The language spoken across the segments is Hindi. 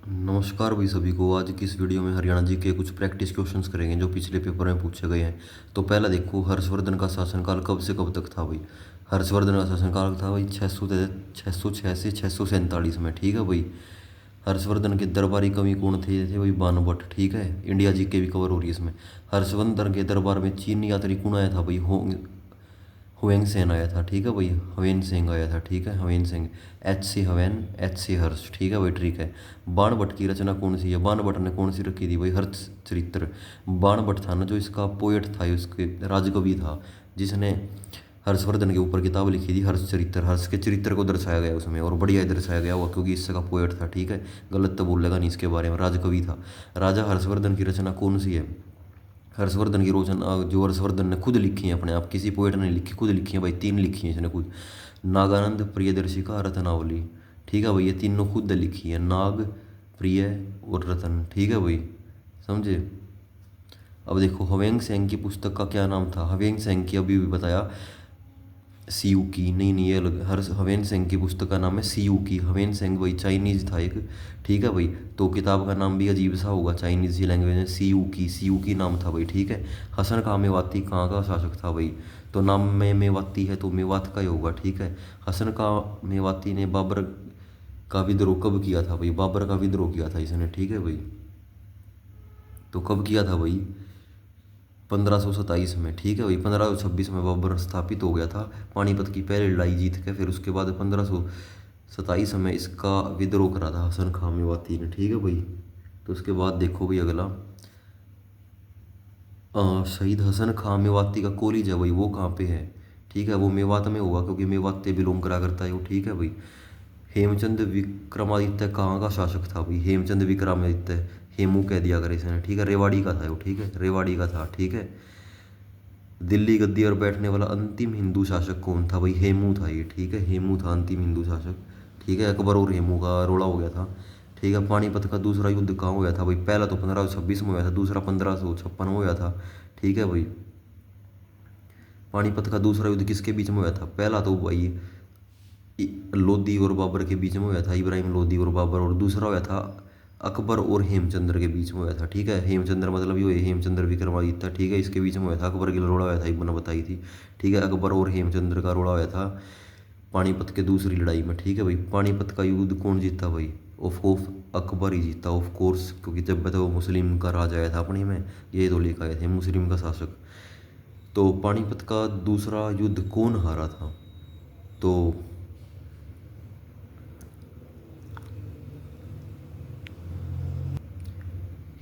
नमस्कार भाई सभी को। आज की इस वीडियो में हरियाणा जी के कुछ प्रैक्टिस क्वेश्चंस करेंगे जो पिछले पेपर में पूछे गए हैं। तो पहला देखो, हर्षवर्धन का शासनकाल कब से कब तक था भाई। हर्षवर्धन का शासनकाल था भाई 606 से 647 में। ठीक है भाई। हर्षवर्धन के दरबारी कवि कौन थे भाई? बाणभट्ट। ठीक है, इंडिया जी के भी कवर हो रही है इसमें। हर्षवर्धन के दरबार में चीनी यात्री कौन आया था भाई? हुएंग सेन आया था। ठीक है भाई, हवेन सिंह आया था। ठीक है, Haven Singh. H C Haven, H C Harsh. ठीक है भाई, ठीक है। बाणभट्ट की रचना कौन सी है? बाणभट्ट ने कौन सी रखी थी भाई? हर्ष चरित्र। बाणभट्ट था ना जो इसका पोएट था, उसके राजकवि था, जिसने हर्षवर्धन के ऊपर किताब लिखी थी हर्ष चरित्र। हर्ष के चरित्र को दर्शाया गया उसमें, और बढ़िया दर्शाया गया हुआ, क्योंकि इसका पोएट था। ठीक है, गलत तो बोलेगा नहीं इसके बारे में, राजकवि था। राजा हर्षवर्धन की रचना कौन सी है? हर्षवर्धन की रोचना जो हर्षवर्धन ने खुद लिखी है अपने आप, किसी पोएट ने लिखी, खुद लिखी है भाई। 3 लिखी है इसने खुद। नागानंद, प्रियदर्शिका, रत्नावली। ठीक है भाई, ये तीनों खुद लिखी है, नाग, प्रिय और रतन। ठीक है भाई, समझे। अब देखो, हवेंग सेंग की पुस्तक का क्या नाम था? हवेंग सेंग की अभी भी बताया, सीयू की। नहीं नहीं, ये अलग। हर हवेन सेंग की पुस्तक का नाम है सीयू की। हवेन सेंग भाई चाइनीज था एक। ठीक है भाई, तो किताब का नाम भी अजीब सा होगा, चाइनीज ही लैंग्वेज में। सीयू की, सीयू की नाम था भाई। ठीक है। हसन खां मेवाती कहाँ का शासक था भाई? तो नाम में मेवाती है तो मेवात का ही होगा। ठीक है। हसन खां मेवाती ने बाबर का विद्रोह कब किया था भाई? बाबर का विद्रोह किया था इसने। ठीक है भाई, तो कब किया था भाई? 1527 में। ठीक है भाई, 1526 में बाबर स्थापित हो गया था। पानीपत की पहली लड़ाई जीत के फिर उसके बाद 1527 में इसका विद्रोह करा था हसन खां मेवाती ने। ठीक है भाई, तो उसके बाद देखो भाई अगला, शहीद हसन खां मेवाती का कॉलेज है भाई, वो कहाँ पे है? ठीक है, वो मेवात में होगा, क्योंकि मेवात से बिलोंग करा करता है वो। ठीक है भाई। हेमचंद विक्रमादित्य कहाँ का शासक था भाई? हेमचंद विक्रमादित्य, हेमू कह दिया करे इसने। ठीक है, रेवाड़ी का था वो। ठीक है, रेवाड़ी का था। ठीक है। दिल्ली गद्दी पर बैठने वाला अंतिम हिंदू शासक कौन था भाई? हेमू था ये। ठीक है, हेमू था अंतिम हिंदू शासक। ठीक है, अकबर और हेमू का रोड़ा हो गया था। ठीक है। पानीपत का दूसरा युद्ध कहाँ हुआ था भाई? पहला तो 1526 में हुआ था, दूसरा 1556 में हुआ था। ठीक है भाई। पानीपत का दूसरा युद्ध किसके बीच में हुआ था? पहला तो भाई लोधी और बाबर के बीच में हुआ था, इब्राहिम लोधी और बाबर। और दूसरा हुआ था अकबर और हेमचंद्र के बीच में हुआ था। ठीक है, हेमचंद्र मतलब ये हेमचंद्र विक्रमादित्य। ठीक है, इसके बीच में हुआ था। अकबर की रोड़ा हुआ था, एक मैंने बताई थी। ठीक है, अकबर और हेमचंद्र का रोड़ा हुआ था पानीपत के दूसरी लड़ाई में। ठीक है भाई, पानीपत का युद्ध कौन जीता भाई? ऑफ अकबर ही जीता, ऑफ कोर्स, क्योंकि जब तो वो मुस्लिम का राज आया था अपने में, ये तो लेकर आए थे मुस्लिम का शासक। तो पानीपत का दूसरा युद्ध कौन हारा था? तो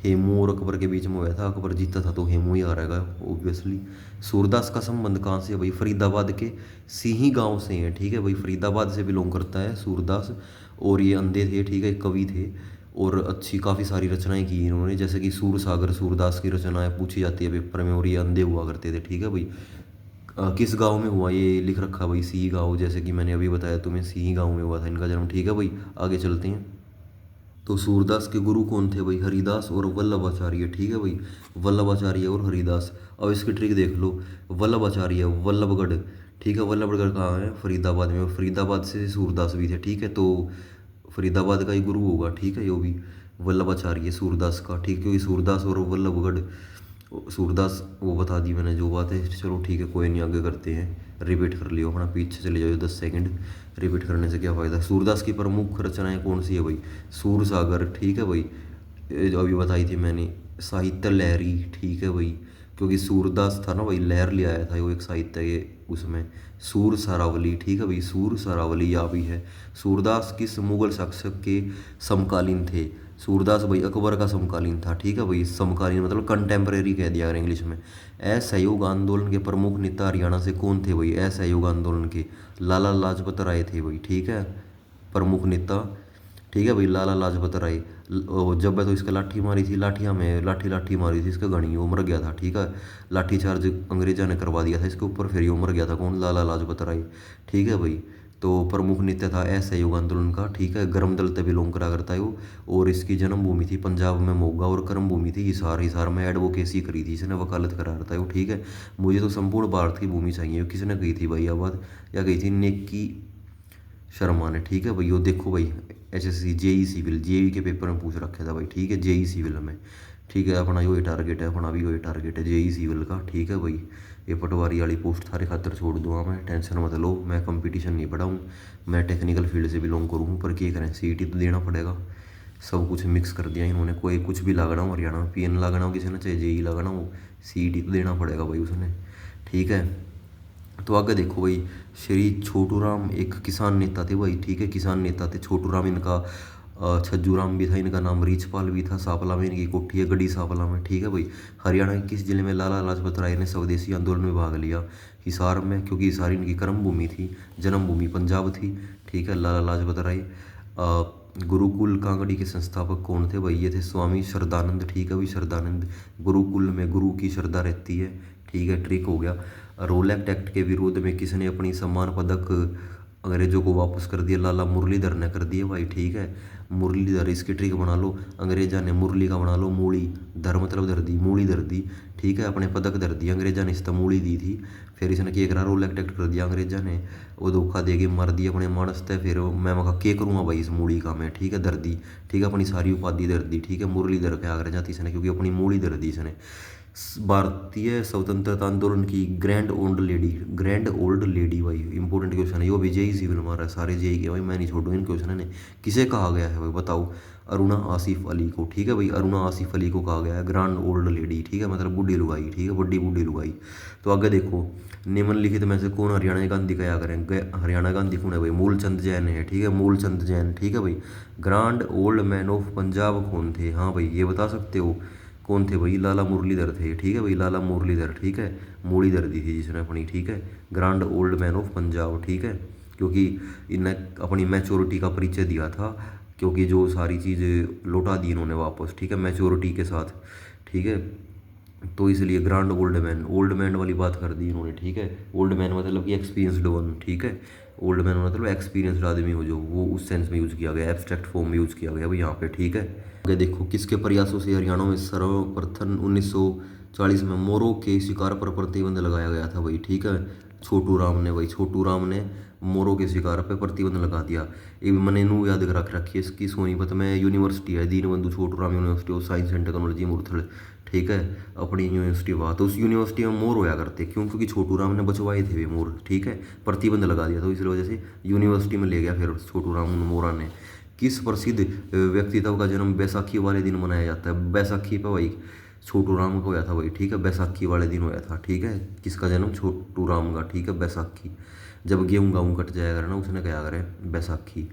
हेमू और अकबर के बीच में हुआ था, अकबर जीता था तो हेमू ही हारेगा ऑब्वियसली। सूरदास का संबंध कहाँ से है भाई? फरीदाबाद के सिही गांव से है। ठीक है भाई, फरीदाबाद से बिलोंग करता है सूरदास। और ये अंधे थे। ठीक है, कवि थे, और अच्छी काफ़ी सारी रचनाएं की इन्होंने, जैसे कि सूर सागर सूरदास की रचनाएं पूछी जाती है पेपर में, और ये अंधे हुआ करते थे। ठीक है भाई। किस गांव में हुआ ये लिख रखा भाई? सिही गांव, जैसे कि मैंने अभी बताया तुम्हें, सिही गांव में हुआ था इनका जन्म। ठीक है भाई, आगे चलते हैं। तो सूरदास के गुरु कौन थे भाई? हरिदास और वल्लभाचार्य। ठीक है भाई, वल्लभाचार्य और हरिदास। अब इसकी ट्रिक देख लो। वल्लभाचार्य वल्लभगढ़। ठीक है, वल्लभगढ़ कहाँ है? फरीदाबाद में। फरीदाबाद से सूरदास भी थे। ठीक है, तो फरीदाबाद का ही गुरु होगा। ठीक है, यो भी वल्लभाचार्य सूरदास का। ठीक है, क्योंकि सूरदास और वल्लभगढ़, सूरदास वो बता दी मैंने जो बात है। चलो ठीक है, कोई नहीं, आगे करते हैं। रिपीट कर लियो अपना, पीछे चले जाओ 10 सेकंड। रिपीट करने से क्या फ़ायदा? सूरदास की प्रमुख रचनाएं कौन सी है भाई? सूर सागर। ठीक है भाई, ये जो अभी बताई थी मैंने। साहित्य लहरी। ठीक है भाई, क्योंकि सूरदास था ना भाई, लहर ले आया था वो एक साहित्य ये उसमें। सूर सरावली। ठीक है भाई, सूर सरावली या भी है। सूरदास किस मुगल शासक के समकालीन थे? सूरदास भाई अकबर का समकालीन था। ठीक है भाई, समकालीन मतलब कंटेम्प्रेरी कह दिया अगर इंग्लिश में। असहयोग आंदोलन के प्रमुख नेता हरियाणा से कौन थे भाई? असहयोग आंदोलन के लाला लाजपत राय थे भाई। ठीक है, प्रमुख नेता। ठीक है भाई, लाला लाजपत राय। जब है तो इसका लाठी मारी थी, लाठियाँ में लाठी लाठी मारी थी इसका घनी, वो मर गया था। ठीक है, लाठी चार्ज अंग्रेजा ने करवा दिया था इसके ऊपर, फिर ये मर गया था। कौन? लाला लाजपत राय। ठीक है भाई, तो प्रमुख नेता था असहयोग आंदोलन का। ठीक है, गर्म दल से बिलोंग करा करता है वो। और इसकी जन्मभूमि थी पंजाब में मोगा, और कर्म भूमि थी हिसार। हिसार में एडवोकेसी करी थी इसने, वकालत करा करता है वो। ठीक है, मुझे तो संपूर्ण भारत की भूमि चाहिए, किसने कही थी भाई यह बात? या कही थी नेकी शर्मा ने। ठीक है भाई, वो देखो भाई, HSC JE सिविल JE के पेपर में पूछ रखा था भाई, ठीक है, JE सिविल में, ठीक है। अपना यो टारगेट है, अपना भी यो टारगेट है JE सिविल का, ठीक है भाई। ये पटवारी वाली पोस्ट थारे खातर छोड़ दूँगा मैं, टेंशन मत लो। मैं कंपटीशन नहीं पढ़ा हूँ, मैं टेक्निकल फील्ड से बिलोंग करूँ, पर क्या करें, CET तो देना पड़ेगा। सब कुछ मिक्स कर दिया इन्होंने, कोई कुछ भी लागना हो, हरियाणा में PN लागना हो किसी ने, चाहे JE लागना हो, CET तो देना पड़ेगा भाई उसने, ठीक है। तो आगे देखो भाई, श्री छोटू राम एक किसान नेता थे भाई, ठीक है, किसान नेता थे छोटू राम इनका। छज्जू राम भी था इनका नाम, रीछपाल भी था, सांपला में इनकी कोठी है, गढ़ी सांपला में, ठीक है भाई। हरियाणा के किस जिले में लाला लाजपत राय ने स्वदेशी आंदोलन में भाग लिया? हिसार में, क्योंकि हिसार इनकी कर्म भूमि थी, जन्मभूमि पंजाब थी, ठीक है। लाला लाजपत राय। गुरुकुल कांगड़ी के संस्थापक कौन थे भाई? ये थे स्वामी श्रद्धानंद, ठीक है भाई, श्रद्धानंद। गुरुकुल में गुरु की श्रद्धा रहती है, ठीक है, ट्रिक हो गया। रोलैक्ट एक्ट के विरोध में किसने अपनी सम्मान पदक अंग्रेजों को वापस कर दिया? लाला मुरलीधर ने कर दिया भाई, ठीक है। मुरलीधर, इसकी ट्रिक बना लो, अंग्रेजा ने मुरली का बना लो मूली, धर मतलब धर दी, मूली धर दी, ठीक है, अपने पदक धर दी, अंग्रेजा ने इसका मूली दी थी। फिर इसने क्या करा, रोलैक्ट एक्ट कर दिया अंग्रेजा ने, वो धोखा दे के मार दिया अपने मानस थे। फिर मैं मका के करूँगा भाई इस मूली का मैं, ठीक है, धर दी, ठीक है, अपनी सारी उपाधि धर दी, ठीक है। मुरलीधर के आगे जाती इसने, क्योंकि अपनी मूली धर दी इसने। भारतीय स्वतंत्रता आंदोलन की ग्रैंड ओल्ड लेडी भाई, इंपॉर्टेंट क्वेश्चन है, यो भी JE सिविल मारा है, सारे JE के भाई, मैं नहीं छोड़ूँ इन क्वेश्चन ने। किसे कहा गया है भाई बताओ? अरुणा आसिफ अली को, ठीक है भाई, अरुणा आसिफ अली को कहा गया है ग्रैंड ओल्ड लेडी, ठीक है, मतलब बूढ़ी लुगाई, ठीक है, बड़ी बूढ़ी लुगाई। तो आगे देखो, निम्नलिखित में से कौन हरियाणा गांधी का या करेंगे? हरियाणा गांधी कौन है भाई? मूलचंद जैन है, ठीक है, मूलचंद जैन, ठीक है भाई। Grand old man of Punjab कौन थे? हाँ भाई, ये बता सकते हो कौन थे भाई? लाला मुरलीधर थे, ठीक है भाई, लाला मुरलीधर, ठीक है। मूलीधर दी थी जिसने अपनी, ठीक है। Grand old man of Punjab, ठीक है, क्योंकि इन्हें अपनी मैच्योरिटी का परिचय दिया था, क्योंकि जो सारी चीज़ें लौटा दी इन्होंने वापस, ठीक है, मैच्योरिटी के साथ, ठीक है। तो इसलिए ग्रैंड ओल्ड मैन वाली बात कर दी इन्होंने, ठीक है। ओल्ड मैन मतलब कि एक्सपीरियंसड वन, ठीक है। ओल्ड मैन मतलब एक्सपीरियंसड आदमी हो, जो वो उस सेंस में यूज़ किया गया, एब्स्ट्रैक्ट फॉर्म में यूज़ किया गया भाई यहाँ पे, ठीक है। आगे देखो, किसके प्रयासों से हरियाणा में सर्वप्रथम 1940 में मोरों के शिकार पर प्रतिबंध लगाया गया था भाई, ठीक है। छोटू राम ने भाई, छोटू राम ने मोरों के शिकार पर प्रतिबंध लगा दिया। ये मैंने नू याद रख रखी है इसकी, सोनीपत में यूनिवर्सिटी है, Deenbandhu Chhotu Ram university of science and technology Murthal, ठीक है, अपनी यूनिवर्सिटी वहाँ। तो उस यूनिवर्सिटी में मोर होया करते, क्यों? क्योंकि छोटू राम ने बचवाए थे वे मोर, ठीक है, प्रतिबंध लगा दिया, तो इस वजह से यूनिवर्सिटी में ले गया फिर छोटू राम मोरा ने। किस प्रसिद्ध व्यक्तित्व का जन्म बैसाखी वाले दिन मनाया जाता है? बैसाखी पे भाई छोटू राम का होया था भाई, ठीक है, बैसाखी वाले दिन होया था, ठीक है। किसका जन्म? छोटू राम का, ठीक है, बैसाखी, जब गेहूँ कट जाया करे ना, उसने क्या करे, बैसाखी,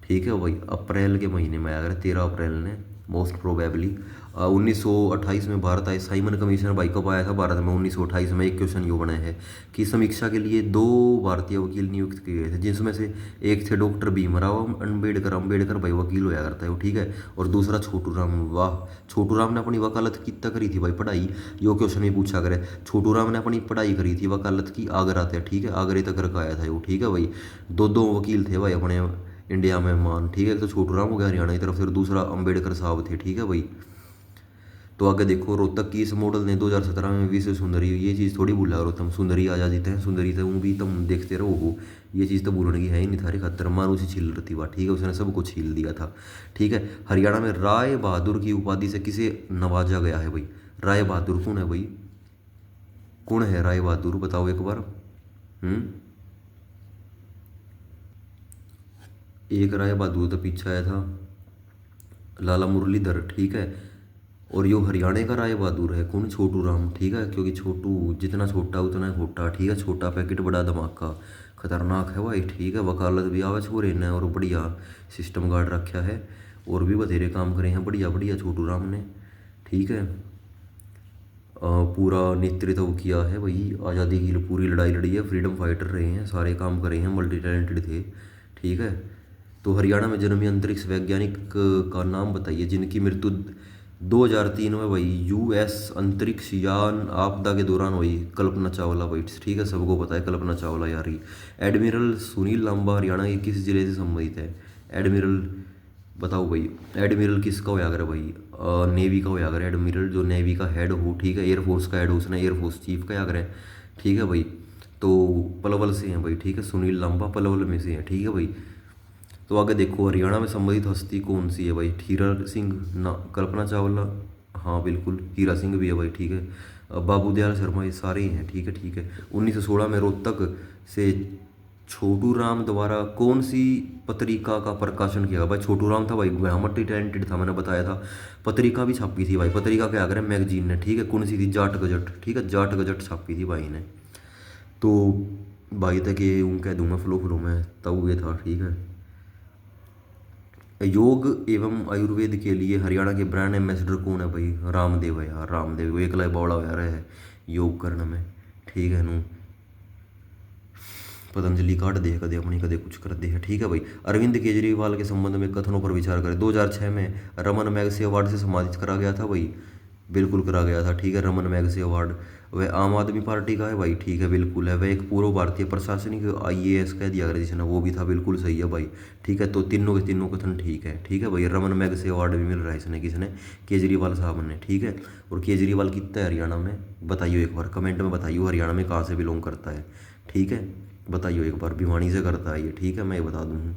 ठीक है भाई। अप्रैल के महीने में आया करे, 13 अप्रैल ने मोस्ट प्रोबेबली। 1928 में भारत आए साइमन कमीशन भाई कब आया था भारत में? 1928 में। एक क्वेश्चन ये बना है कि समीक्षा के लिए 2 भारतीय वकील नियुक्त किए गए थे, जिसमें से एक थे डॉक्टर भीमराव अम्बेडकर भाई वकील होया करता है वो, ठीक है, और दूसरा छोटू राम। वाह, छोटू राम ने अपनी वकालत कितना करी थी भाई, पढ़ाई? यो क्वेश्चन ही पूछा करे। छोटू राम ने अपनी पढ़ाई करी थी वकालत की आगरा थे, ठीक है, आगरे तक करके आया था वो, ठीक है भाई। दो वकील थे भाई अपने इंडिया में मान, ठीक है। तो छोटू राम हो गया हरियाणा की तरफ, फिर दूसरा अम्बेडकर साहब थे, ठीक है भाई। तो आगे देखो, रोहतक की इस मॉडल ने 2017 में विश्व सुंदरी, ये चीज़ थोड़ी भूला करो तुम, सुंदरी आ जाते हैं, सुंदरी तो भी तुम देखते रहो, ये चीज़ तो भूलने की है ही नहीं, थारे खतर मारूसी छील रही थी, ठीक है, उसने सबको छील दिया था, ठीक है। हरियाणा में राय बहादुर की उपाधि से किसे नवाजा गया है भाई? राय बहादुर कौन है भाई? कौन है राय बहादुर, बताओ एक बार। एक राय बहादुर तो पीछे आया था, लाला मुरलीधर, ठीक है। और यो हरियाणा का राय बहादुर है कौन? छोटू राम, ठीक है, क्योंकि छोटू जितना छोटा उतना खोटा, ठीक है, छोटा पैकेट बड़ा धमाका, खतरनाक है भाई, ठीक है। वकालत भी आवे छोरे ने, और बढ़िया सिस्टम गार्ड रखा है, और भी बथेरे काम करे हैं बढ़िया बढ़िया छोटू राम ने, ठीक है। पूरा नेतृत्व किया है भाई, आज़ादी की पूरी लड़ाई लड़ी है, फ्रीडम फाइटर रहे हैं, सारे काम करे हैं, मल्टी टैलेंटेड थे, ठीक है। तो हरियाणा में जन्मी अंतरिक्ष वैज्ञानिक का नाम बताइए जिनकी मृत्यु 2003 में भाई US अंतरिक्ष यान आपदा के दौरान हुई? कल्पना चावला भाई, ठीक है, सबको पता है कल्पना चावला यार ही। एडमिरल सुनील लांबा हरियाणा के किस जिले से संबंधित है? एडमिरल बताओ भाई, एडमिरल किसका होया करे भाई? नेवी का होया करे एडमिरल, जो नेवी का हेड हो, ठीक है, एयरफोर्स का हेड हो, उसने एयरफोर्स चीफ का या करे, ठीक है भाई। तो पलवल से हैं भाई, ठीक है, सुनील लांबा पलवल में से हैं, ठीक है भाई। तो आगे देखो हरियाणा में संबंधित हस्ती कौन सी है भाई, हीरा सिंह ना, कल्पना चावला, हाँ बिल्कुल हीरा सिंह भी है भाई, ठीक है। बाबू दयाल शर्मा, ये सारे ही हैं, ठीक है ठीक है। 1916 में रोहतक से छोटू राम द्वारा कौन सी पत्रिका का प्रकाशन किया भाई, छोटू राम था भाई, ग्रामर टैलेंटेड था, मैंने बताया था। पत्रिका भी छापी थी भाई, पत्रिका क्या करें, मैगजीन ने, ठीक है। कौन सी थी, जाट गजट, ठीक है, जाट गजट छापी थी भाई ने। तो भाई तक ये ऊँ कह दूंगा फ्लो फ्लो में, तब ये था, ठीक है। योग एवं आयुर्वेद के लिए हरियाणा के ब्रांड एम्बेसडर कौन है भाई, रामदेव है यार, रामदेव वो एकला बौड़ा हुआ रहा है योग करने में, ठीक है नू। पतंजलि काट दे कदे अपनी, कदे कुछ कर दे है, ठीक है भाई। अरविंद केजरीवाल के संबंध में कथनों पर विचार करें, 2006 में रमन मैगसे अवार्ड से सम्मानित करा गया था भाई, बिल्कुल करा गया था, ठीक है, रमन मैगसे अवार्ड। वह आम आदमी पार्टी का है भाई, ठीक है बिल्कुल है। वह एक पूर्व भारतीय प्रशासनिक आईएएस कह दिया अगर जिसने, वो भी था, बिल्कुल सही है भाई, ठीक है। तो तीनों के तीनों कथन ठीक है, ठीक है भाई। रमन मैगसे अवार्ड भी मिल रहा है इसने, किसने, केजरीवाल साहब ने, ठीक है। और केजरीवाल कितना है हरियाणा में बताइए एक बार कमेंट में, बताइए हरियाणा में कहाँ से बिलोंग करता है, ठीक है, बताइए एक बार। भिवानी से करता है ये, ठीक है, मैं ये बता दूँ।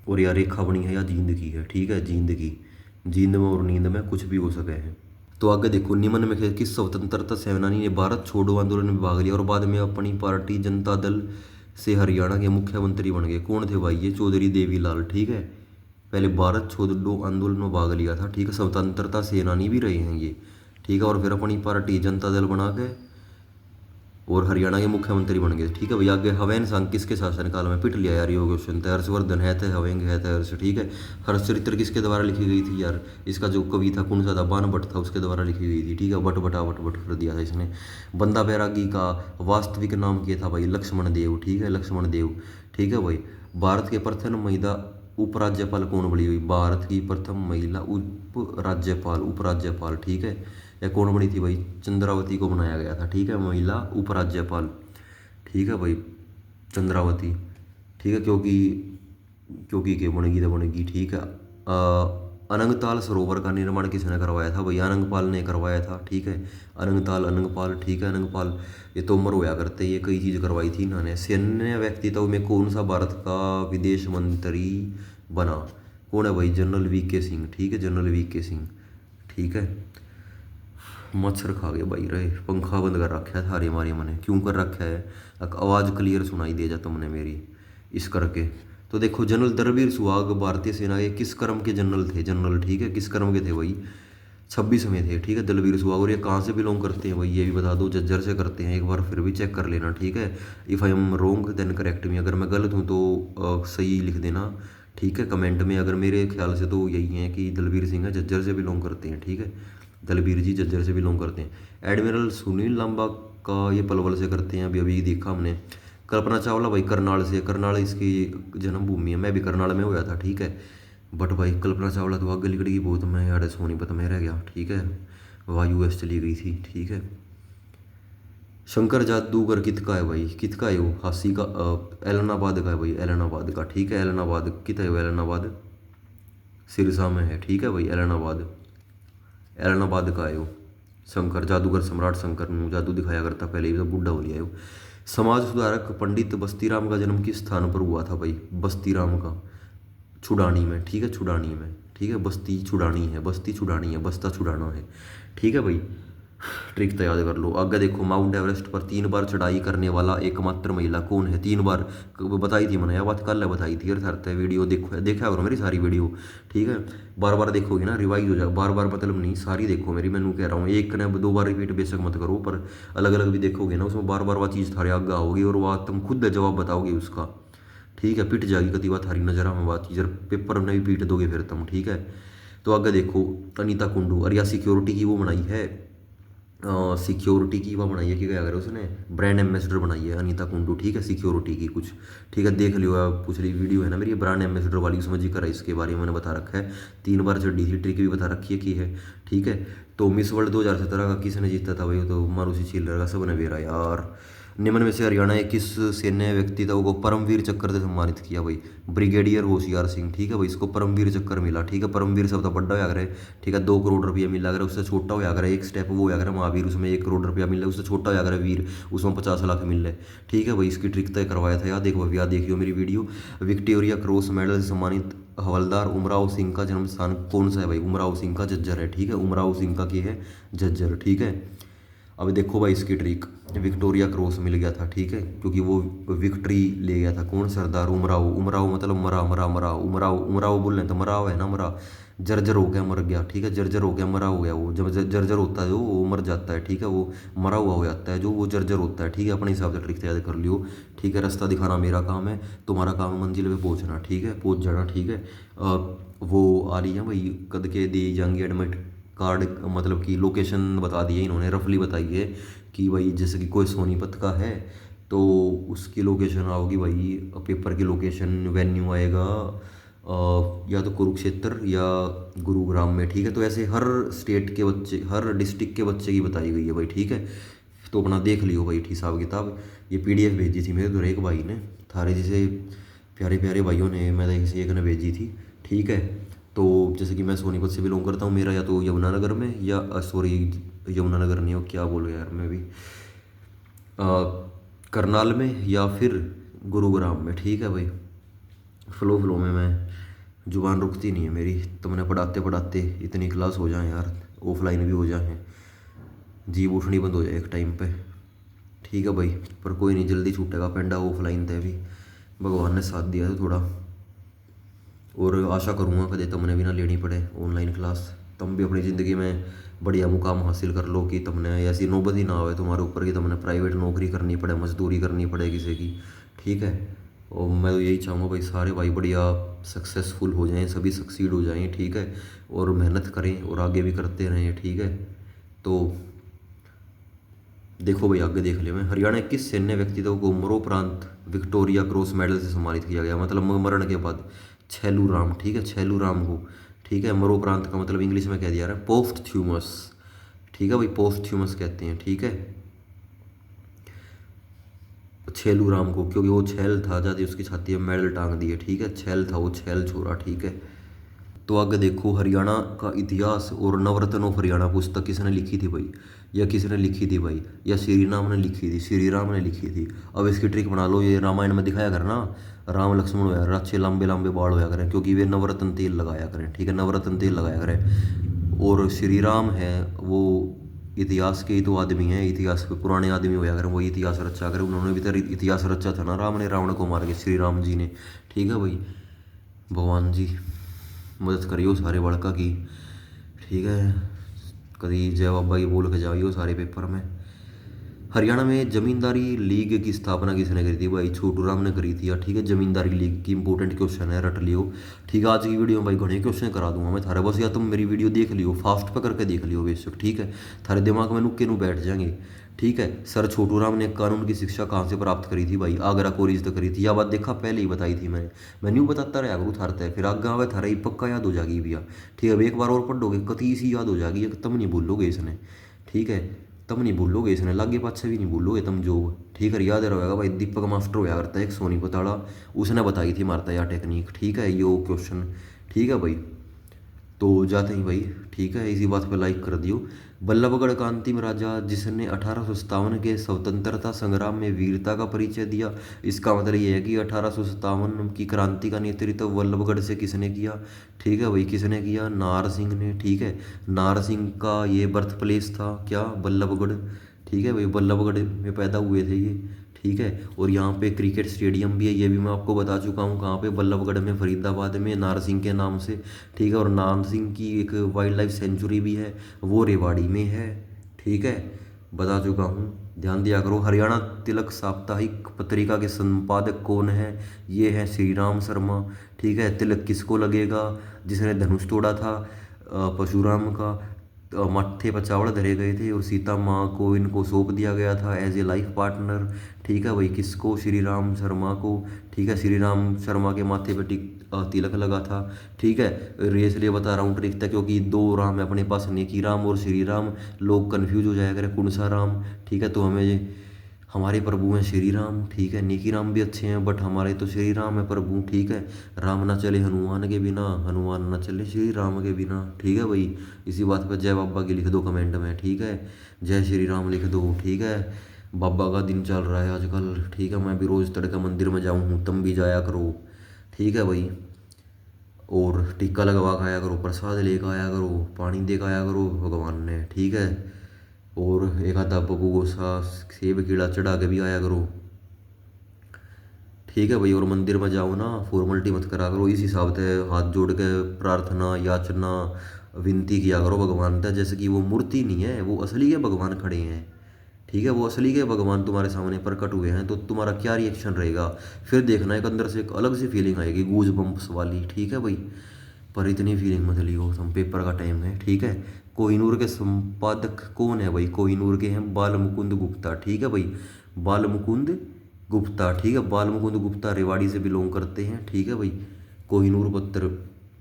और यार रेखा बनी है या जिंदगी है, ठीक है, जिंदगी, जींद में और नींद में कुछ भी हो सके है। तो आगे देखो, निम्न में से किस स्वतंत्रता सेनानी ने भारत छोड़ो आंदोलन में भाग लिया और बाद में अपनी पार्टी जनता दल से हरियाणा के मुख्यमंत्री बन गए, कौन थे भाई ये, चौधरी देवीलाल, ठीक है। पहले भारत छोड़ो आंदोलन में भाग लिया था, ठीक है, स्वतंत्रता सेनानी भी रहे हैं ये, ठीक है। और फिर अपनी पार्टी जनता दल बना के और हरियाणा के मुख्यमंत्री बन गए, ठीक है भैया। आगे हवैन संघ किसके शासनकाल में, पिट लिया यार ये क्वेश्चन, तो हर्षवर्धन है, थे हवेंग है, थे हर्ष, ठीक है। हर्षचरित्र किसके द्वारा लिखी गई थी यार, इसका जो कवि था कौन सा था, बाणभट्ट था, उसके द्वारा लिखी गई थी, ठीक है। बट बटा बट बट कर दिया था इसने। बंदा बैरागी का वास्तविक नाम क्या था भाई, लक्ष्मण देव, ठीक है, लक्ष्मण देव, ठीक है भाई। भारत के प्रथम महिला उपराज्यपाल कौन बनी हुई, भारत की प्रथम महिला उपराज्यपाल, उपराज्यपाल, ठीक है, या कौन बनी थी भाई, चंद्रावती को बनाया गया था, ठीक है, महिला उपराज्यपाल, ठीक है भाई, चंद्रावती, ठीक है। क्योंकि क्योंकि के बनेगी तो बनेगी, ठीक है। अनंगताल सरोवर का निर्माण किसने करवाया था भाई, अनंगपाल ने करवाया था, ठीक है। अनंगताल, अनंगपाल, ठीक है, अनंगपाल, ये तोमर होया करते, ये कई चीज़ करवाई थी इन्होंने। सैन्य व्यक्तित्व में कौन सा भारत का विदेश मंत्री बना, कौन है भाई, जनरल वीके सिंह, ठीक है, जनरल वीके सिंह, ठीक है। मच्छर खा गए भाई रहे, पंखा बंद कर रखा है थारे मारी मैंने, क्यों कर रखा है, आवाज़ क्लियर सुनाई दे जा तुमने मेरी इस करके। तो देखो, जनरल दरबीर सुहाग भारतीय सेना के किस क्रम के जनरल थे, जनरल, ठीक है, किस क्रम के थे भाई, 26 में थे, ठीक है, दलबीर सुहाग। और ये कहाँ से बिलोंग करते हैं भाई, ये भी बता दो, जज्जर से करते हैं, एक बार फिर भी चेक कर लेना, ठीक है। If I am wrong then correct me, अगर मैं गलत हूँ तो सही लिख देना, ठीक है, कमेंट में। अगर मेरे ख्याल से तो यही है कि दलबीर सिंह है, जज्जर से बिलोंग करते हैं, ठीक है, दलबीर जी जज्जर से बिलोंग करते हैं। एडमिरल सुनील लांबा का ये पलवल से करते हैं, अभी अभी देखा हमने। कल्पना चावला भाई करनाल से, करनाल इसकी जन्मभूमि है, मैं भी करनाल में हुआ था, ठीक है। बट भाई कल्पना चावला तो आगे निकल गई बहुत, मैं यार सोनीपत में रह गया, ठीक है, वहाँ यूएस चली गई थी, ठीक है। शंकर जादूगर कित का है भाई, कित का है वो, हासी का, एलनाबाद का है भाई, एलनाबाद का, ठीक है, एलनाबाद कित है वो, एलनाबाद सिरसा में है, ठीक है भाई, एलनाबाद, एलनाबाद का है वो। शंकर जादूगर सम्राट शंकर ने जादू दिखाया करता, पहले ही तो बूढ़ा हो लिया है वो। समाज सुधारक पंडित बस्तीराम का जन्म किस स्थान पर हुआ था भाई, बस्तीराम का, छुड़ानी में, ठीक है, छुड़ानी में, ठीक है, बस्ती छुड़ानी है, बस्ती छुड़ानी है, बस्ता छुड़ाना है, ठीक है भाई। ट्रिक तो याद कर लो। आगे देखो, माउंट एवरेस्ट पर 3 बार चढ़ाई करने वाला एकमात्र महिला कौन है, 3 बार बताई थी मैंने, यह बात कल बताई थी, अर्थात वीडियो देखो, देखा करो मेरी सारी वीडियो, ठीक है। बार बार देखोगे ना रिवाइज हो जाए, बार बार मतलब नहीं, सारी देखो मेरी, मैं कह रहा हूँ, एक ने 2 बार रिपीट बेशक मत करो, पर अलग अलग भी देखोगे ना, उसमें बार बार वह चीज़ थारे आगे आओगी और वह तुम खुद जवाब बताओगे उसका, ठीक है। पिट जाएगी कति बात थारी नजर में बात चीज़, पेपर में भी पीट दोगे फिर तुम, ठीक है। तो आगे देखो, अनीता कुंडू, और या सिक्योरिटी की वो बनाई है, सिक्योरिटी की वह बनाई है कि क्या करें उसने, ब्रांड एम्बेसडर बनाई है अनीता कुंडू, ठीक है, सिक्योरिटी की कुछ, ठीक है, देख लियो आप, पिछली वीडियो है ना मेरी ब्रांड एम्बेसडर वाली, उसमें जिक्र है इसके बारे में, मैंने बता रखा है। 3 बार चढ़ी थी, ट्रिक भी बता रखी है कि है, ठीक है। तो मिस वर्ल्ड 2017 का किसने जीता था भाई, तो मारुति चिल्लर का, सबने बेरा यार, निम्न में से हरियाणा के किस सैन्य व्यक्तित्व को परमवीर चक्र से सम्मानित किया भाई? ब्रिगेडियर होशियार सिंह, ठीक है भाई, इसको परमवीर चक्र मिला, ठीक है। परमवीर शब्द बड़ा होया करे, ठीक है, 2 करोड़ रुपया मिला करे, उससे छोटा होया करे एक स्टेप वो होया करे महावीर, उसमें 1 करोड़ रुपया मिल रहा है, उससे छोटा होया करे वीर, उसमें 50 लाख मिल रहा है, ठीक है भाई। इसकी ट्रिक तय करवाया था यार, देखो भैया देखियो मेरी वीडियो। विक्टोरिया क्रॉस मेडल से सम्मानित हवलदार उमराव सिंह का जन्म स्थान कौन सा है भाई? उमराव सिंह का झज्जर है, ठीक है, उमराव सिंह का क्या है? झज्जर, ठीक है। अब देखो भाई इसकी ट्रिक, विक्टोरिया क्रॉस मिल गया था, ठीक है, क्योंकि वो विक्ट्री ले गया था कौन? सरदार उमराव। उमराव मतलब मरा मरा मरा, उमराव उमराव बोल रहे तो मराव है ना, मरा, जर्जर हो गया, मर गया, ठीक है, जर्जर हो गया, मरा हो गया। वो जब जर्जर होता है जो वो मर जाता है, ठीक है, वो मरा हुआ हो जाता है जो, वो जर्जर होता है, ठीक है। अपने हिसाब से ट्रिक याद कर लियो, ठीक है। रास्ता दिखाना मेरा काम है, तुम्हारा काम है मंजिल पे पहुंचना, ठीक है, पहुंच जाना, ठीक है। वो आ रही है भाई, कद के दी जाएंगी एडमिट कार्ड, मतलब कि लोकेशन बता दी है इन्होंने, रफली बताई है कि भाई जैसे कि कोई सोनीपत का है तो उसकी लोकेशन आओगी भाई, पेपर की लोकेशन वेन्यू आएगा या तो कुरुक्षेत्र या गुरुग्राम में, ठीक है। तो ऐसे हर स्टेट के बच्चे, हर डिस्ट्रिक्ट के बच्चे की बताई गई है भाई, ठीक है। तो अपना देख लियो भाई हिसाब किताब। ये पीडीएफ भेजी थी मेरे उधर एक भाई ने, थारे जैसे प्यारे प्यारे भाइयों ने, मैं किसी एक ने भेजी थी, ठीक है। तो जैसे कि मैं सोनीपत से बिलोंग करता हूँ, मेरा या तो यमुनानगर में या सॉरी यमुनानगर नहीं हो, क्या बोल गया यार मैं भी, करनाल में या फिर गुरुग्राम में, ठीक है भाई। फ्लो में मैं जुबान रुकती नहीं है मेरी, तो मैंने पढ़ाते पढ़ाते इतनी क्लास हो जाए यार, ऑफलाइन भी हो जाए, जीभ उठनी बंद हो जाए एक टाइम पे, ठीक है भाई। पर कोई नहीं, जल्दी छूटेगा पेंडा ऑफलाइन तय भी, भगवान ने साथ दिया तो थोड़ा। और आशा करूँगा कदे तुमने भी ना लेनी पड़े ऑनलाइन क्लास, तुम भी अपनी ज़िंदगी में बढ़िया मुकाम हासिल कर लो, कि तुमने ऐसी नौबत ही ना आवे तुम्हारे ऊपर कि तुमने प्राइवेट नौकरी करनी पड़े, मजदूरी करनी पड़े किसी की, ठीक है। और मैं तो यही चाहूँगा भाई सारे भाई बढ़िया सक्सेसफुल हो जाएं, सभी सक्सीड हो जाएं, ठीक है। और मेहनत करें और आगे भी करते रहें, ठीक है। तो देखो भाई आगे देख लिया मैं, हरियाणा के किस सैन्य व्यक्तित्व को मरणोपरांत विक्टोरिया क्रॉस मेडल से सम्मानित किया गया? मतलब मरण के बाद, छेलू राम, ठीक है, छेलू राम को, ठीक है। मरणोपरांत का मतलब इंग्लिश में कह दिया रहा है पोस्टथ्यूमस, ठीक है भाई, पोस्टथ्यूमस कहते हैं, ठीक है, छेलू राम को, क्योंकि वो छेल था, ज़्यादा उसकी छाती में मेडल टांग दिए, ठीक है, छेल था वो, छेल छोरा, ठीक है। तो आगे देखो, हरियाणा का इतिहास और नवरत्न ऑफ हरियाणा पुस्तक किसने लिखी थी भाई? या किसने लिखी थी भाई? या श्री राम ने लिखी थी? श्री राम ने लिखी थी। अब इसकी ट्रिक बना लो, ये रामायण में दिखाया करना, राम लक्ष्मण होया कर, अच्छे लंबे लंबे बाल होया करें, क्योंकि वे नवरत्न तेल लगाया करें, ठीक है, नवरत्न तेल लगाया करें। और श्री राम है वो इतिहास के ही तो आदमी हैं, इतिहास के पुराने आदमी होया करें, वही इतिहास रचा करें, उन्होंने भी तो इतिहास रचा था ना, राम ने रावण को मार के, श्री राम जी ने, ठीक है भाई। भगवान जी मदद करियो सारे बड़का की, ठीक है। कभी जय बाबा की बोल के जाइयो सारे पेपर में। हरियाणा में जमींदारी लीग की स्थापना किसने करी थी भाई? छोटू राम ने करी थी यार, ठीक है। जमींदारी लीग की इंपॉर्टेंट क्वेश्चन है, रट लियो, ठीक है। आज की वीडियो में भाई घने क्वेश्चन करा दूंगा मैं थारे, बस या तुम मेरी वीडियो देख लियो, फास्ट पकड़ के देख लियो बेशक, ठीक है। थारे दिमाग में नुक्के नु बैठ जाएंगे, ठीक है। सर छोटू राम ने कानून की शिक्षा कहाँ से प्राप्त करी थी भाई? आगरा कॉलेज तो करी थी, यह बात देखा पहले ही बताई थी मैं न्यू बताता रहा करूँ थारते, फिर आगे आवे थारा ही पक्का याद हो जाएगी भैया, ठीक है। अब एक बार और पढ़ोगे कती सी याद हो जाएगी, तब नहीं भूलोगे इसने, ठीक है, तब नहीं भूलोगे इसने, लागे पाछे भी नहीं भूलोगे तुम जो, ठीक है। याद रहेगा भाई, दीपक मास्टर होया करता है एक सोनीपत वाला, उसने बताई थी मारता यार टेक्निक, ठीक है, यो क्वेश्चन, ठीक है भाई। तो जाते ही भाई, ठीक है, इसी बात पे लाइक कर दियो। बल्लभगढ़ का अंतिम राजा जिसने 1857 के स्वतंत्रता संग्राम में वीरता का परिचय दिया, इसका मतलब ये है कि 1857 की क्रांति का नेतृत्व बल्लभगढ़ से किसने किया? ठीक है भाई, किसने किया? नाहर सिंह ने, ठीक है। नाहर सिंह का ये बर्थ प्लेस था क्या? बल्लभगढ़, ठीक है भाई, बल्लभगढ़ में पैदा हुए थे ये, ठीक है। और यहाँ पे क्रिकेट स्टेडियम भी है, ये भी मैं आपको बता चुका हूँ, कहाँ पे? बल्लभगढ़ में, फरीदाबाद में, नाहर सिंह के नाम से, ठीक है। और नाहर सिंह की एक वाइल्ड लाइफ सेंचुरी भी है, वो रेवाड़ी में है, ठीक है, बता चुका हूँ, ध्यान दिया करो। हरियाणा तिलक साप्ताहिक पत्रिका के संपादक कौन है? ये है श्री राम शर्मा, ठीक है। तिलक किसको लगेगा? जिसने धनुष तोड़ा था परशुराम का, माथे पर चावल धरे गए थे और सीता माँ को इनको सौंप दिया गया था एज ए लाइफ पार्टनर, ठीक है भाई। किसको? श्री राम शर्मा को, ठीक है। श्री राम शर्मा के माथे पर तिलक लगा था, ठीक है। रेस लिए बता रहा हूँ ट्रिक था, क्योंकि दो राम है अपने पास, नेकी राम और श्री राम, लोग कन्फ्यूज हो जाया करें कौन सा राम, ठीक है। तो हमारे प्रभु हैं श्री राम, ठीक है। नेकी राम भी अच्छे हैं बट हमारे तो श्री राम है प्रभु, ठीक है। राम ना चले हनुमान के बिना, हनुमान ना चले श्री राम के बिना, ठीक है भाई। इसी बात पर जय बाबा की लिख दो कमेंट में, ठीक है। जय श्री राम लिख दो, ठीक है। बाबा का दिन चल रहा है आजकल, ठीक है। मैं भी रोज़ तड़के मंदिर में जाऊँ हूँ, तुम भी जाया करो, ठीक है भाई। और टीका लगवा के आया करो, प्रसाद लेकर आया करो, पानी दे के आया करो भगवान ने, ठीक है। और एक आधा बबू गोसा सेब कीड़ा चढ़ा के भी आया करो, ठीक है भाई। और मंदिर में जाओ ना, फॉर्मलिटी मत करा करो, इस हिसाब से हाथ जोड़ के प्रार्थना याचना विनती किया करो भगवान से, जैसे कि वो मूर्ति नहीं है, वो असली के भगवान खड़े हैं, ठीक है। वो असली के भगवान तुम्हारे सामने प्रकट हुए हैं, तो तुम्हारा क्या रिएक्शन रहेगा फिर देखना। एक अंदर से एक अलग सी फीलिंग आएगी, गूज बम्प्स वाली, ठीक है भाई। पर इतनी फीलिंग मत लियो, हम पेपर का टाइम है, ठीक है। कोहिनूर के संपादक कौन है भाई? कोहिनूर के हैं बाल मुकुंद गुप्ता, ठीक है भाई। बाल मुकुंद गुप्ता, ठीक है। बाल मुकुंद गुप्ता रेवाड़ी से बिलोंग करते हैं, ठीक है भाई। कोहिनूर पत्र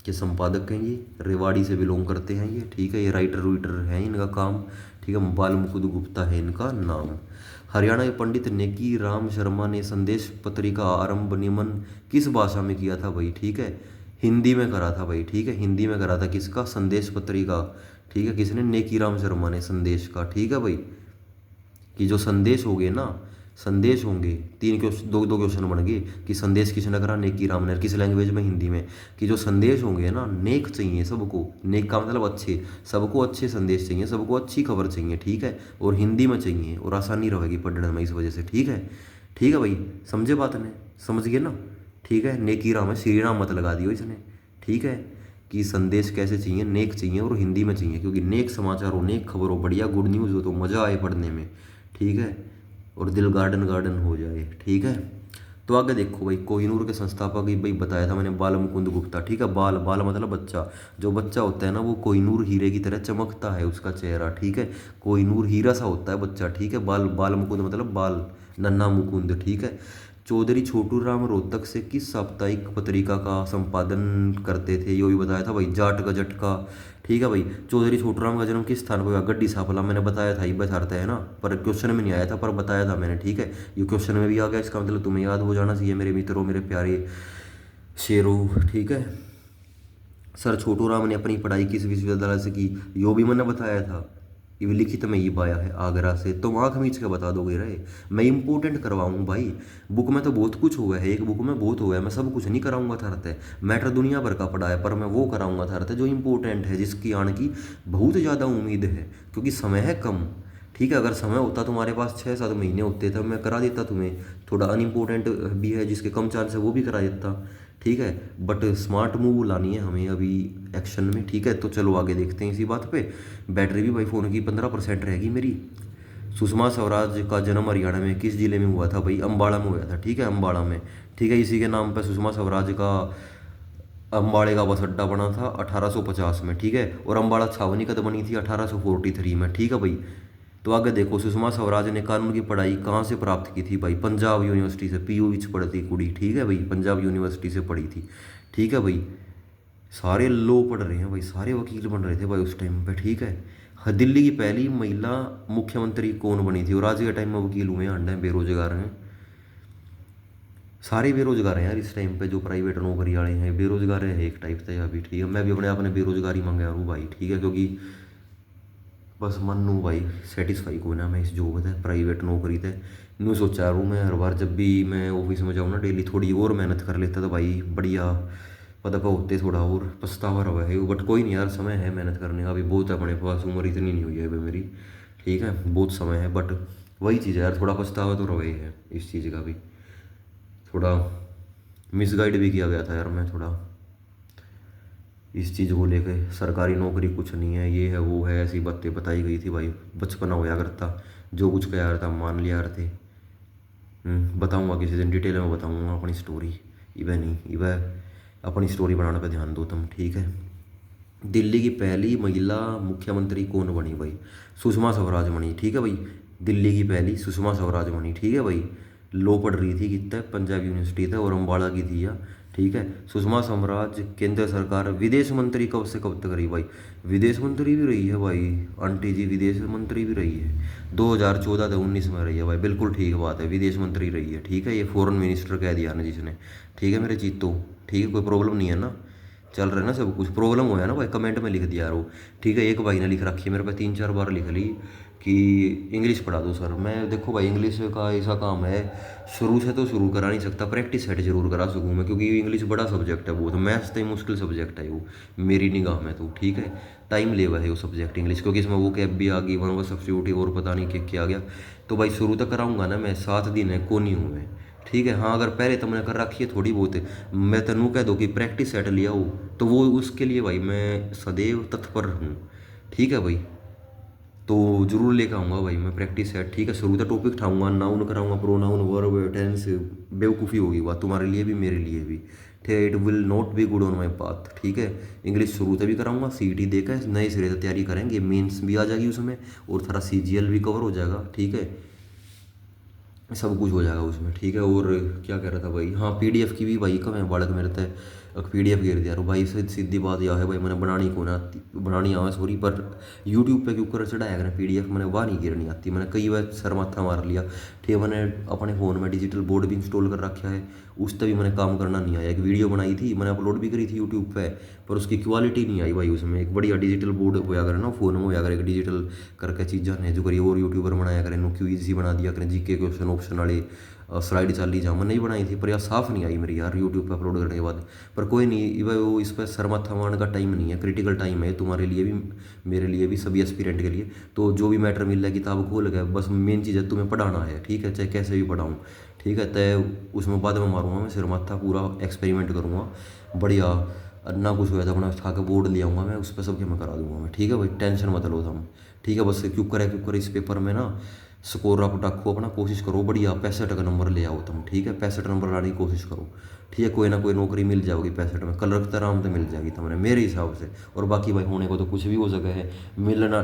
के संपादक हैं ये, रेवाड़ी से बिलोंग करते हैं ये, ठीक है। ये राइटर रूइटर हैं इनका काम, ठीक है। बाल मुकुंद गुप्ता है इनका नाम। हरियाणा के पंडित नेकी राम शर्मा ने संदेश पत्रिका आरंभ नियमन किस भाषा में किया था भाई? ठीक है, हिंदी में करा था भाई, ठीक है। हिंदी में करा था, किसका? संदेश पत्रिका, ठीक है। किसने? नेकी राम शर्मा ने, संदेश का, ठीक है भाई। कि जो संदेश हो गए ना, संदेश होंगे, तीन क्वेश्चन, दो दो क्वेश्चन बन गए कि संदेश किसने करा? नेकी राम ने। किस लैंग्वेज में? हिंदी में। कि जो संदेश होंगे ना, नेक चाहिए सबको, नेक का मतलब अच्छे, सबको अच्छे संदेश चाहिए, सबको अच्छी खबर चाहिए, ठीक है। और हिंदी में चाहिए, और आसानी रहेगी पढ़ने में इस वजह से, ठीक है। ठीक है भाई, समझे बात ने? समझ गए ना? ठीक है। नेकी राम है, श्री राम मत लगा दियो इसने, ठीक है। कि संदेश कैसे चाहिए? नेक चाहिए और हिंदी में चाहिए, क्योंकि नेक समाचार हो, नेक खबर हो, बढ़िया गुड न्यूज़ हो तो मज़ा आए पढ़ने में, ठीक है। और दिल गार्डन गार्डन हो जाए, ठीक है। तो आगे देखो भाई, कोहिनूर के संस्थापक ही भाई बताया था मैंने, बाल मुकुंद गुप्ता, ठीक है। बाल, बाल मतलब बच्चा, जो बच्चा होता है ना वो कोहिनूर हीरे की तरह चमकता है उसका चेहरा, ठीक है। कोहिनूर हीरा सा होता है बच्चा, ठीक है। बाल, बाल मुकुंद मतलब बाल, नन्ना मुकुंद, ठीक है। चौधरी छोटू राम रोहतक से किस साप्ताहिक पत्रिका का संपादन करते थे? यो भी बताया था भाई, जाट गजट का, ठीक है भाई। चौधरी छोटू राम का जन्म किस स्थान पर हुआ? गड्डी साफला, मैंने बताया था, ये बचाता है ना, पर क्वेश्चन में नहीं आया था, पर बताया था मैंने, ठीक है। ये क्वेश्चन में भी आ गया, इसका मतलब तुम्हें याद हो जाना चाहिए मेरे मित्रों, मेरे प्यारे शेरों, ठीक है। सर छोटू राम ने अपनी पढ़ाई किस विश्वविद्यालय से की? यो भी मैंने बताया था, ये लिखित में ये पाया है आगरा से। तुम आँख मीच के बता दोगे रे, मैं इंपॉर्टेंट करवाऊँ भाई। बुक में तो बहुत कुछ हुआ है, एक बुक में बहुत हुआ है, मैं सब कुछ नहीं कराऊंगा थारते। मैटर दुनिया भर का पड़ा है, पर मैं वो कराऊंगा थारते जो इंपॉर्टेंट है, जिसकी आने की बहुत ज़्यादा उम्मीद है, क्योंकि समय है कम, ठीक है। अगर समय होता तुम्हारे पास 6-7 महीने होते तो मैं करा देता तुम्हें। थोड़ा अनइम्पोर्टेंट भी है जिसके कम चांस है, वो भी करा देता, ठीक है। बट स्मार्ट मूव लानी है हमें अभी एक्शन में, ठीक है। तो चलो आगे देखते हैं इसी बात पे। बैटरी भी भाई फ़ोन की 15% रहेगी मेरी। सुषमा स्वराज का जन्म हरियाणा में किस जिले में हुआ था भाई? अम्बाड़ा में हुआ था, ठीक है, अम्बाड़ा में, ठीक है। इसी के नाम पर सुषमा स्वराज का अम्बाड़े का बस अड्डा बना था 1850 में, ठीक है। और अम्बाड़ा छावनी कद बनी थी 1843 में, ठीक है भाई। तो आगे देखो, सुषमा स्वराज ने कानून की पढ़ाई कहाँ से प्राप्त की थी भाई? पंजाब यूनिवर्सिटी से, पीयू विच पढ़ती कुड़ी, ठीक है भाई, पंजाब यूनिवर्सिटी से पढ़ी थी, ठीक है भाई। सारे लॉ पढ़ रहे हैं भाई, सारे वकील बन रहे थे भाई उस टाइम पे, ठीक है। दिल्ली की पहली महिला मुख्यमंत्री कौन बनी थी? और आज के टाइम में वकील हुए हैं, बेरोजगार हैं, सारे बेरोजगार हैं यार इस टाइम पे। जो प्राइवेट नौकरी वाले हैं बेरोजगार है एक टाइप से अभी, ठीक है। मैं भी अपने आप ने बेरोजगारी मांगा हूँ भाई, ठीक है। क्योंकि बस मन नू भाई सेटिस्फाई को ना मैं इस जॉब है प्राइवेट नौकरी थे नू सोचा रू। मैं हर बार जब भी मैं ऑफिस में जाऊँ ना, डेली थोड़ी और मेहनत कर लेता तो भाई बढ़िया पता का होते, थोड़ा और पछतावा रहा है। बट कोई नहीं यार, समय है मेहनत करने का, अभी बहुत है अपने पास, उम्र इतनी नहीं हुई है अभी मेरी, ठीक है, बहुत समय है। बट वही चीज़ है यार, थोड़ा पछतावा तो रहा है इस चीज़ का भी। थोड़ा मिसगाइड भी किया गया था यार मैं थोड़ा इस चीज़ को लेकर। सरकारी नौकरी कुछ नहीं है, ये है वो है, ऐसी बातें बताई गई थी भाई। बचपना होया करता, जो कुछ कहा करता मान लिया करते। बताऊँगा किसी दिन, डिटेल में बताऊँगा अपनी स्टोरी। इवह नहीं, इवह अपनी स्टोरी बनाने पर ध्यान दो तुम, ठीक है। दिल्ली की पहली महिला मुख्यमंत्री कौन बनी भाई? सुषमा स्वराज बनी, ठीक है भाई। दिल्ली की पहली सुषमा स्वराज बनी, ठीक है भाई। लॉ पढ़ रही थी कितना, पंजाब यूनिवर्सिटी था, और अम्बाड़ा की थी या, ठीक है। सुषमा स्वराज केंद्र सरकार विदेश मंत्री कब से कब तक रही भाई? विदेश मंत्री भी रही है भाई, आंटी जी विदेश मंत्री भी रही है, 2014 से 19 में रही है भाई, बिल्कुल ठीक बात है, विदेश मंत्री रही है, ठीक है। ये फॉरेन मिनिस्टर कह दिया ना जिसने, ठीक है मेरे जीतो, ठीक है, कोई प्रॉब्लम नहीं है ना, चल रहा है ना सब कुछ। प्रॉब्लम हो है ना भाई, कमेंट में लिख दिया यार वो, ठीक है। एक भाई ने लिख रखी है मेरे पे 3-4 बार लिख ली कि इंग्लिश पढ़ा दो सर। मैं देखो भाई इंग्लिश का ऐसा काम है, शुरू से तो शुरू करा नहीं सकता, प्रैक्टिस सेट जरूर करा सकूँ मैं, क्योंकि इंग्लिश बड़ा सब्जेक्ट है बहुत, मैथ्स तो मुश्किल सब्जेक्ट है वो मेरी निगाह में तो, ठीक है। टाइम लेवा है वो सब्जेक्ट इंग्लिश, क्योंकि इसमें वो कैब भी आ गई, वन व सब्स्टिट्यूटिव और पता नहीं क्या क्या आ गया। तो भाई शुरू तक कराऊंगा ना मैं, 7 दिन है को नहीं हूँ मैं, ठीक है। हाँ अगर पहले तो मैंने कर रखी है थोड़ी बहुत, मैं तेनू कह दो कि प्रैक्टिस सेट लिया हो, तो वो उसके लिए भाई मैं सदैव तत्पर हूँ, ठीक है भाई। तो जरूर लेकर आऊँगा भाई मैं प्रैक्टिस सेट, ठीक है। शुरू तो टॉपिक उठाऊंगा, नाउन कराऊंगा, प्रोनाउन, वर्ब, टेंस, बेवकूफ़ी होगी बात तुम्हारे लिए भी मेरे लिए भी, ठीक है। It will not be good on my path, ठीक है। इंग्लिश शुरू से भी कराऊंगा, सीईटी देकर नए सिरे से तैयारी करेंगे, मेंस भी आ जाएगी उसमें, और थोड़ा सीजीएल भी कवर हो जाएगा, ठीक है। सब कुछ हो जाएगा उसमें, ठीक है। और क्या कह रहा था भाई, हाँ पीडीएफ की भी भाई कब है बालक मेरे तक पीडीएफ गिर दिया भाई, सीधी बात यह है भाई, मैंने बनानी को ना आती, बनानी आवा सॉरी, पर यूट्यूब पे क्यों कर चढ़ाया करें पीडीएफ, मैंने वह नहीं गिरनी आती, मैंने कई बार सर माथा मार लिया, ठीक है। मैंने अपने फ़ोन में डिजिटल बोर्ड भी इंस्टॉल कर रखा है, उस पर भी मैंने काम करना नहीं आया। एक वीडियो बनाई थी मैंने, अपलोड भी करी थी यूट्यूब पे, पर उसकी क्वालिटी नहीं आई भाई उसमें। एक बढ़िया डिजिटल बोर्ड होया करे ना फ़ोन में, होया करे एक डिजिटल करके चीज़ा ने जो करी, और यूट्यूबर बनाया करें, नो क्यों ईजी बना दिया करें, जीके क्वेश्चन ऑप्शन वाले स्लाइड चाली जा मैंने नहीं बनाई थी, पर यार साफ़ नहीं आई मेरी यार यूट्यूब पे अपलोड करने के बाद। पर कोई नहीं भाई, वो इस पर सर माथा मारने का टाइम नहीं है, क्रिटिकल टाइम है तुम्हारे लिए भी मेरे लिए भी, सभी एस्पिरेंट के लिए। तो जो भी मैटर मिल रहा है किताब खोल गए, बस मेन चीज़ है तुम्हें पढ़ाना है, ठीक है, चाहे कैसे भी पढ़ाऊँ, ठीक है। तय उसमें बाद में मारूंगा मैं सिर माथा, पूरा एक्सपेरिमेंट करूँगा बढ़िया, ना कुछ हुआ था अपना उठा के बोर्ड ले आऊँगा मैं, उस पर सब मैं करा दूंगा मैं, ठीक है भाई, टेंशन मत लो तुम, ठीक है। बस क्यों करे इस पेपर में ना, स्कोर आप रखो अपना, कोशिश करो बढ़िया 65 का नंबर ले आओ तुम, ठीक है। 65 नंबर लाने की कोशिश करो, ठीक है। कोई ना कोई नौकरी मिल जाएगी 65 में, कल रखता आराम से मिल जाएगी तुम्हें मेरे हिसाब से। और बाकी भाई होने को तो कुछ भी हो सके है, मिलना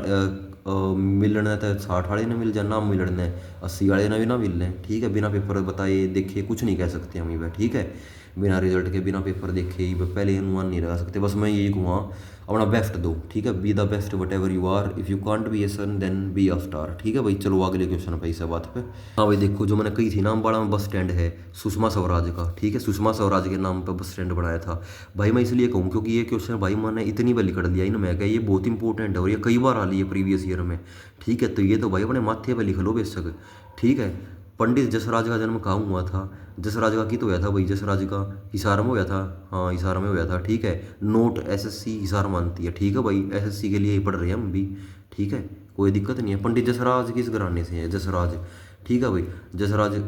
मिलना तो 60 वाले ने मिल जाए, ना मिलने 80 वाले ने भी ना मिलने, ठीक है। बिना पेपर बताए देखे कुछ नहीं कह सकते हम भाई, ठीक है। बिना रिजल्ट के बिना पेपर देखे ही पहले अनुमान नहीं लगा सकते। बस मैं यही कहूँगा, अपना बेस्ट दो, ठीक है। Be the best whatever you are, if you can't be a sun then be a star, ठीक है भाई। चलो अगले क्वेश्चन पे इस बात पे। हाँ भाई देखो, जो मैंने कही थी ना बड़ा बस स्टैंड है सुषमा स्वराज का, ठीक है। सुषमा स्वराज के नाम पर बस स्टैंड बनाया था भाई। मैं इसलिए कहूँ क्योंकि ये क्वेश्चन भाई मैंने इतनी बार लिख दिया ना, मैं क्या ये बहुत इंपॉर्टेंट है, और ये कई बार आ रही है प्रीवियस ईयर में, ठीक है। तो ये तो भाई अपने माथे पर लिख लो बेशक, ठीक है। पंडित जसराज का जन्म कहाँ हुआ था? जसराज का कित होया था भाई? जसराज का हिसार में होया था, हाँ हिसार में होया था, ठीक है। नोट एसएससी हिसार मानती है, ठीक है भाई। एसएससी के लिए ही पढ़ रहे हैं हम भी, ठीक है, कोई दिक्कत नहीं है। पंडित जसराज किस घराने से है? जसराज, ठीक है भाई। जसराज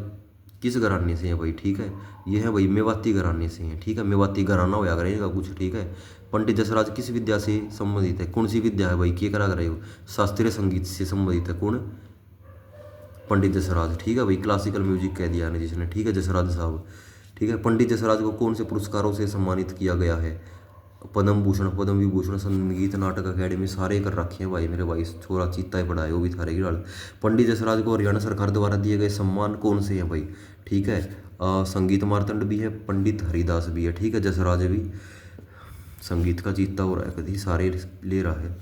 किस घराने से है भाई? ठीक है, ये है भाई मेवाती घराने से हैं, ठीक है। मेवाती घराना होया करेगा कुछ, ठीक है। पंडित जसराज किस विद्या से संबंधित है? कौन सी विद्या है भाई? क्या करा कर रहे हो? शास्त्रीय संगीत से संबंधित है कौन? पंडित जसराज, ठीक है भाई। क्लासिकल म्यूजिक कह दिया ने जिसने, ठीक है, जसराज साहब, ठीक है। पंडित जसराज को कौन से पुरस्कारों से सम्मानित किया गया है? पद्म भूषण, पद्म विभूषण, संगीत नाटक अकेडमी सारे कर रखे हैं भाई मेरे भाई, छोरा चीता ही पढ़ा है वो भी थारे की डाल। पंडित जसराज को हरियाणा सरकार द्वारा दिए गए सम्मान कौन से हैं भाई? ठीक है, संगीत मार्तंड भी है, पंडित हरिदास भी है, ठीक है। जसराज भी संगीत का चीता हो रहा है, कभी सारे ले रहा है।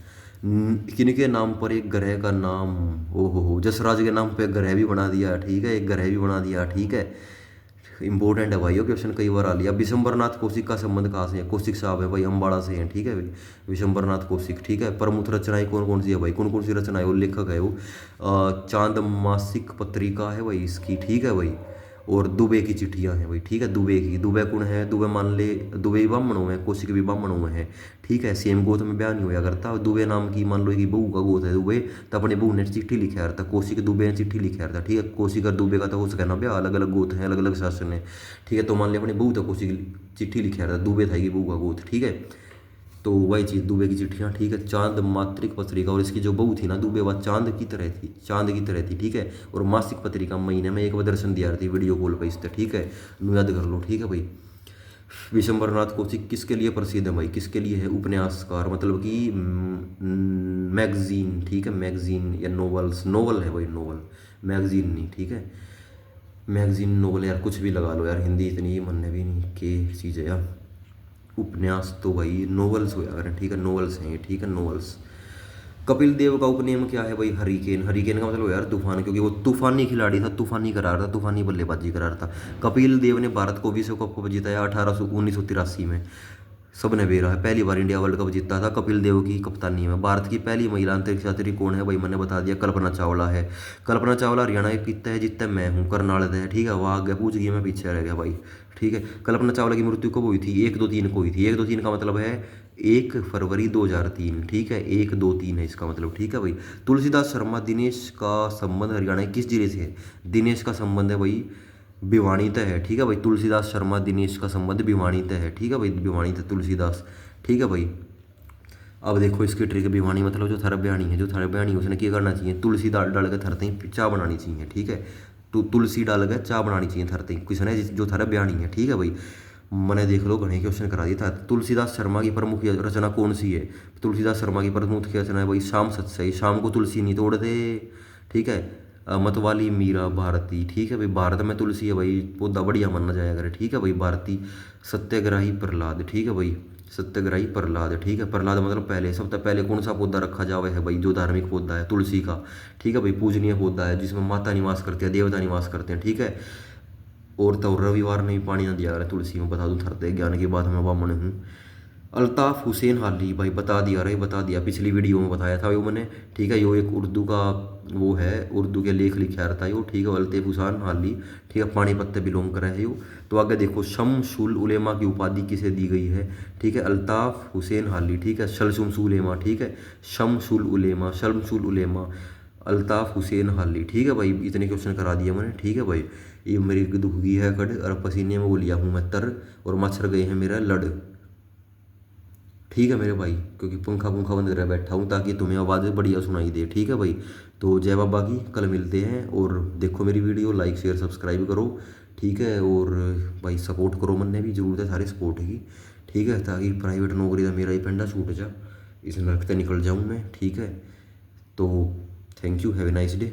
किनके नाम पर एक ग्रह का नाम, हो जसराज के नाम पे ग्रह भी बना दिया, ठीक है, एक ग्रह भी बना दिया, ठीक है। इंपॉर्टेंट है भाई ये क्वेश्चन, कई बार आ लिया। विशंबरनाथ कौशिक का संबंध कहाँ से है? कौशिक साहब है भाई, अम्बाड़ा से हैं, ठीक है भाई, विशंबरनाथ कौशिक, ठीक है। प्रमुख रचनाएं कौन कौन सी है भाई? कौन कौन सी रचनाएं? वो लेखक है वो चांद मासिक पत्रिका है भाई इसकी, ठीक है भाई। और दुबे की चिट्ठियाँ हैं भाई, ठीक है। दुबे की, दुबे कौन है? दुबे मान ले, दुबे भी ब्राह्मणों में, कौशिक भी ब्राह्मणों में है, ठीक है। सेम गोत में ब्याह नहीं होया करता। दुबे नाम की मान लो कि बहू का गोत है दुबे, तो अपने बहू ने चिट्ठी लिखा था, कौशिक दुबे ने चिट्ठी लिखा था, ठीक है। कौशिक और दुबे का तो हो सके ना ब्याह, अलग अलग गोत हैं, अलग अलग शासन है, ठीक है। तो मान लिया अपने बहू तो कौशिक चिट्ठी लिखा था, दुबे था कि बहू का गोत, ठीक है। तो वही चीज़ दुबे की चिट्ठियाँ, ठीक है। चांद मात्रिक पत्रिका, और इसकी जो बहू थी ना दुबे, वह चांद की तरह थी, चांद की तरह थी, ठीक है। और मासिक पत्रिका महीने में एक बार दर्शन दिया थी वीडियो कॉल पर इस पर, ठीक है, याद कर लो, ठीक है भाई। विशंबरनाथ कौशिक किसके लिए प्रसिद्ध है भाई? किसके लिए है? उपन्यासकार, मतलब कि मैगजीन, ठीक है, मैगजीन या नोवेल्स, नोवेल है भाई, नोवेल, मैगजीन नहीं, ठीक है। मैगजीन नोवेल यार कुछ भी लगा लो यार, हिंदी इतनी मन भी नहीं के चीज़ है यार। उपन्यास तो भाई नोवेल्स हो यार, ठीक है नोवेल्स हैं ये, ठीक है नोवेल्स। कपिल देव का उपनेम क्या है भाई? हरिकेन। हरिकेन का मतलब यार तूफान, क्योंकि वो तूफानी खिलाड़ी था, तूफानी करार था, तूफानी बल्लेबाजी करार था। कपिल देव ने भारत को विश्व कप जिताया 1983 में। सबने बेरा है, पहली बार इंडिया वर्ल्ड कप जीता था कपिल देव की कप्तानी में। भारत की पहली महिला अंतरिक्ष यात्री कौन है भाई? मैंने बता दिया, कल्पना चावला है। कल्पना चावला हरियाणा एक कितना है जितना मैं हूँ, करनाल है, ठीक है। वहाँ आगे पूछ गया, मैं पीछे रह गया भाई, ठीक है। कल्पना चावला की मृत्यु कब हुई थी? 1-2-3 को हुई थी। 1-2-3 का मतलब है 1 फरवरी 2003, ठीक है। 1-2-3 है इसका मतलब, ठीक है भाई। तुलसीदास शर्मा दिनेश का संबंध हरियाणा के किस जिले से है? दिनेश का संबंध है भाई भिवानी तय है, ठीक है भाई। तुलसीदास शर्मा दिनेश का संबंध भिवानी तय है, ठीक है भाई। भिवानी तय तुलसीदास, ठीक है भाई। अब देखो इसकी ट्रिक, भिवानी मतलब जो थारा बयानी है, जो थारा बयानी है उसने क्या करना चाहिए? तुलसी डाल के थरते ही चाय बनानी चाहिए, ठीक है। तो तुलसी डाल के चाय बनानी चाहिए थरते ही किसने? जो थारा बयानी है, ठीक है भाई। मैंने देख लो घने क्वेश्चन करा दिया था। तुलसीदास शर्मा की प्रमुख रचना कौन सी है? तुलसीदास शर्मा की प्रमुख रचना है भाई शाम सत्सई। शाम को तुलसी नहीं तोड़ते, ठीक है। मतवाली मीरा भारती, ठीक है भाई। भारत में तुलसी है भाई, पौधा बढ़िया माना जाया करे, ठीक है भाई। भारती। सत्याग्रही प्रहलाद, ठीक है भाई। सत्याग्रही प्रहलाद, ठीक है। प्रहलाद मतलब पहले, सबसे पहले कौन सा पौधा रखा जावे है भाई? जो धार्मिक पौधा है तुलसी का, ठीक है भाई। पूजनीय पौधा है जिसमें माता निवास करते हैं, देवता निवास करते हैं, ठीक है। और तो रविवार ने भी पानी ना दिया, तुलसी में बता दूं थरते ज्ञान की बात मैं बामण हूँ। अल्ताफ़ हुसैन हाली भाई, बता दिया रे, बता दिया, पिछली वीडियो में बताया था वो मैंने, ठीक है। यो एक उर्दू का वो है, उर्दू के लेख लिखा रहता है यो, ठीक है। अल्ताफ़ हुसैन हाली, ठीक है, पानीपत से बिलोंग कर है यो। तो आगे देखो, शमसुल उलेमा की उपाधि किसे दी गई है? ठीक है, अल्ताफ़ हुसैन हाली, ठीक है। शमसुल उलेमा, ठीक है। शमसुल उलेमा, शमसुल उलेमा, अल्ताफ़ हुसैन हाली, ठीक है भाई। इतने क्वेश्चन करा दिए मैंने, ठीक है भाई। ये मेरी दुख गई है कड़, और पसीने में वो लिया हूँ मैं तर, और मच्छर गए हैं मेरा लड़, ठीक है मेरे भाई। क्योंकि पंखा पंखा बंद कर बैठा हूँ ताकि तुम्हें आवाज़ बढ़िया सुनाई दे, ठीक है भाई। तो जय बाबा की, कल मिलते हैं। और देखो मेरी वीडियो, लाइक शेयर सब्सक्राइब करो, ठीक है। और भाई सपोर्ट करो, मन ने भी जरूरत है सारे सपोर्ट की, ठीक है। ताकि प्राइवेट नौकरी का मेरा ही पेंडा छूट जा, इस नरक से निकल जाऊँ मैं, ठीक है। तो thank you, have a nice day.